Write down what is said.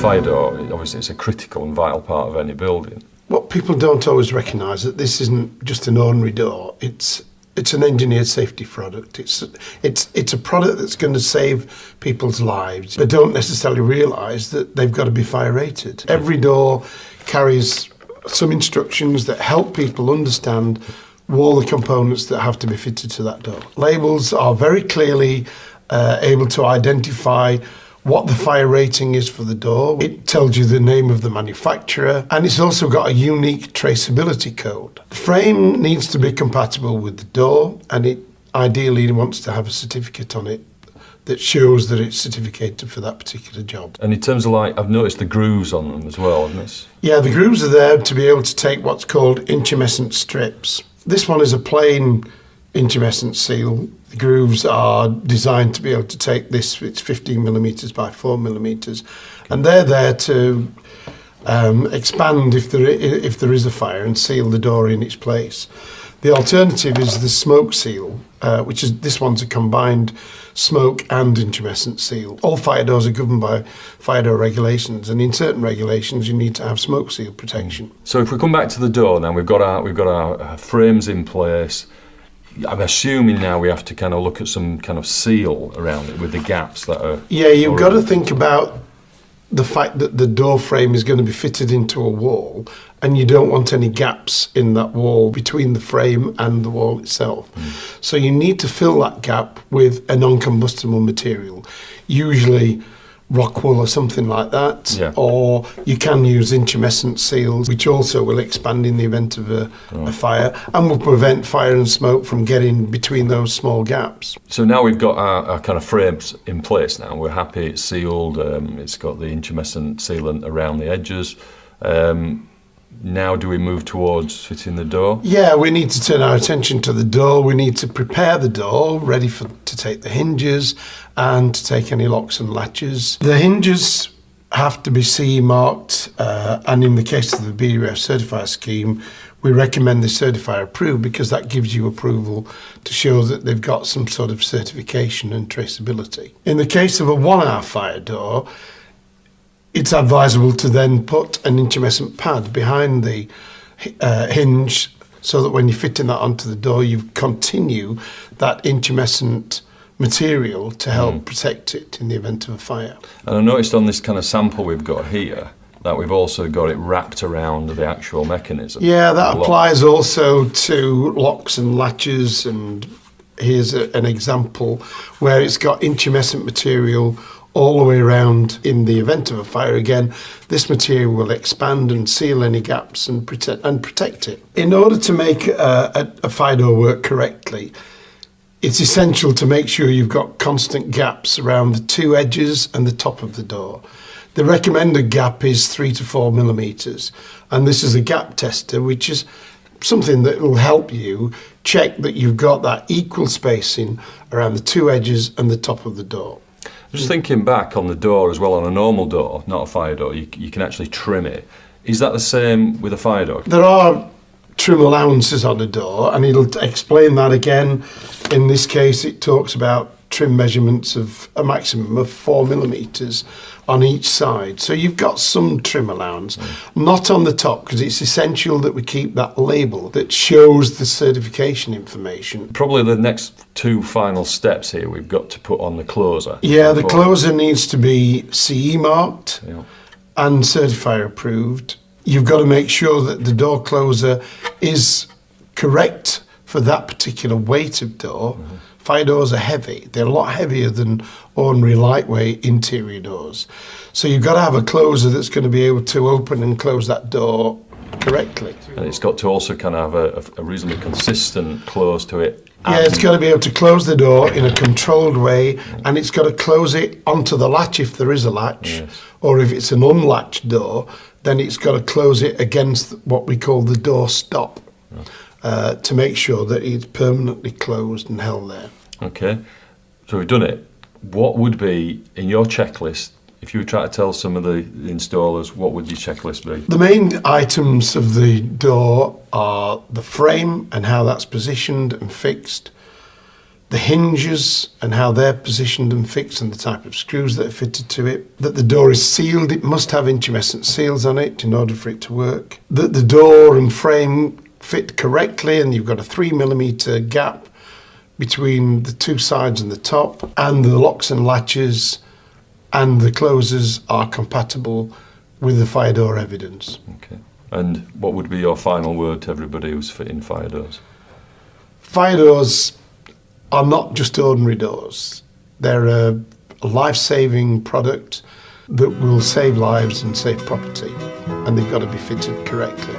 fire door, obviously it's a critical and vital part of any building. What people don't always recognise that this isn't just an ordinary door. It's an engineered safety product. It's a product that's going to save people's lives, but don't necessarily realise that they've got to be fire rated. Every door carries some instructions that help people understand all the components that have to be fitted to that door. Labels are very clearly able to identify what the fire rating is for the door. It tells you the name of the manufacturer, and it's also got a unique traceability code. The frame needs to be compatible with the door, and it ideally wants to have a certificate on it that shows that it's certificated for that particular job. And in terms of, like, I've noticed the grooves on them as well, haven't I? Yeah, the grooves are there to be able to take what's called intumescent strips. This one is a plain intumescent seal. The grooves are designed to be able to take this, it's 15 millimetres by 4 millimetres, and they're there to expand if there is a fire and seal the door in its place. The alternative is the smoke seal, which is, this one's a combined smoke and intumescent seal. All fire doors are governed by fire door regulations, and in certain regulations you need to have smoke seal protection. So if we come back to the door now, we've got our frames in place. I'm assuming now we have to kind of look at some kind of seal around it with the gaps that are... Yeah, you've got to think about the fact that the door frame is going to be fitted into a wall, and you don't want any gaps in that wall between the frame and the wall itself. So you need to fill that gap with a non-combustible material, usually rock wool or something like that, yeah. Or you can use intumescent seals, which also will expand in the event of a fire and will prevent fire and smoke from getting between those small gaps. So now we've got our kind of frames in place now. We're happy it's sealed, it's got the intumescent sealant around the edges. Now do we move towards fitting the door? Yeah, we need to turn our attention to the door. We need to prepare the door, ready to take the hinges and to take any locks and latches. The hinges have to be CE marked, and in the case of the BWF certifier scheme, we recommend the certifier approved because that gives you approval to show that they've got some sort of certification and traceability. In the case of a 1 hour fire door, it's advisable to then put an intumescent pad behind the hinge so that when you're fitting that onto the door, you continue that intumescent material to help protect it in the event of a fire. And I noticed on this kind of sample we've got here that we've also got it wrapped around the actual mechanism. Yeah, that applies also to locks and latches, and here's an example where it's got intumescent material all the way around. In the event of a fire, again, this material will expand and seal any gaps and protect it. In order to make a fire door work correctly, it's essential to make sure you've got constant gaps around the 2 edges and the top of the door. The recommended gap is 3 to 4 millimetres, and this is a gap tester, which is something that will help you check that you've got that equal spacing around the 2 edges and the top of the door. Just thinking back on the door as well, on a normal door, not a fire door, you can actually trim it. Is that the same with a fire door? There are trim allowances on a door, and it'll explain that again. In this case, it talks about trim measurements of a maximum of 4 millimetres on each side. So you've got some trim allowance, not on the top, because it's essential that we keep that label that shows the certification information. Probably the next 2 final steps here, we've got to put on the closer. Yeah, the closer needs to be CE marked and certifier approved. You've got to make sure that the door closer is correct for that particular weight of door. Fire doors are heavy. They're a lot heavier than ordinary lightweight interior doors. So you've got to have a closer that's going to be able to open and close that door correctly. And it's got to also kind of have a reasonably consistent close to it. Yeah, it's got to be able to close the door in a controlled way, and it's got to close it onto the latch if there is a latch, or if it's an unlatched door, then it's got to close it against what we call the door stop. To make sure that it's permanently closed and held there. Okay, so we've done it. What would be, in your checklist, if you were trying to tell some of the installers, what would your checklist be? The main items of the door are the frame and how that's positioned and fixed, the hinges and how they're positioned and fixed and the type of screws that are fitted to it, that the door is sealed, it must have intumescent seals on it in order for it to work, that the door and frame fit correctly and you've got a 3mm gap between the two sides and the top, and the locks and latches and the closers are compatible with the fire door evidence. Okay. And what would be your final word to everybody who's fitting fire doors? Fire doors are not just ordinary doors. They're a life-saving product that will save lives and save property, and they've got to be fitted correctly.